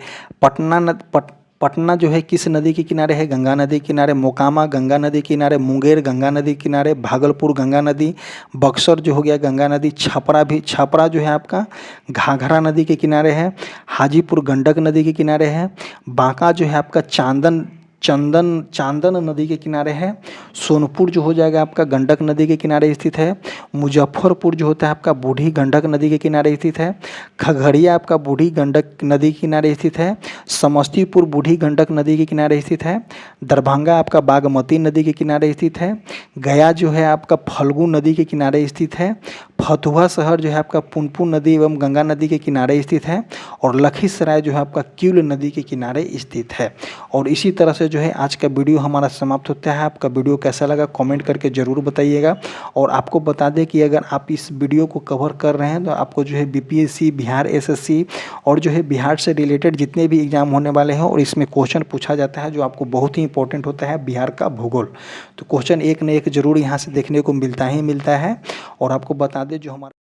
पटना जो है किस नदी के किनारे है? गंगा नदी के किनारे। मोकामा गंगा नदी के किनारे। मुंगेर गंगा नदी के किनारे। भागलपुर गंगा नदी। बक्सर जो हो गया गंगा नदी। छपरा जो है आपका घाघरा नदी के किनारे है। हाजीपुर गंडक नदी के किनारे है। बांका जो है आपका चांदन नदी के किनारे है। सोनपुर जो हो जाएगा आपका गंडक नदी के किनारे स्थित है। मुजफ्फरपुर जो होता है आपका बूढ़ी गंडक नदी के किनारे स्थित है। खगड़िया आपका बूढ़ी गंडक नदी के किनारे स्थित है। समस्तीपुर बूढ़ी गंडक नदी के किनारे स्थित है। दरभंगा आपका बागमती नदी के किनारे स्थित है। गया जो है आपका फल्गु नदी के किनारे स्थित है। फतुहा शहर जो है आपका पुनपुन नदी एवं गंगा नदी के किनारे स्थित है। और लखीसराय जो है आपका क्यूल नदी के किनारे स्थित है। और इसी तरह से जो है आज का वीडियो हमारा समाप्त होता है। आपका वीडियो कैसा लगा कमेंट करके ज़रूर बताइएगा। और आपको बता दें कि अगर आप इस वीडियो को कवर कर रहे हैं तो आपको जो है बीपीएससी, बिहार एसएससी और जो है बिहार से रिलेटेड जितने भी एग्ज़ाम होने वाले हैं और इसमें क्वेश्चन पूछा जाता है जो आपको बहुत ही इंपॉर्टेंट होता है, बिहार का भूगोल। तो क्वेश्चन एक न एक ज़रूर यहाँ से देखने को मिलता ही मिलता है। और आपको बता दें जो हमारा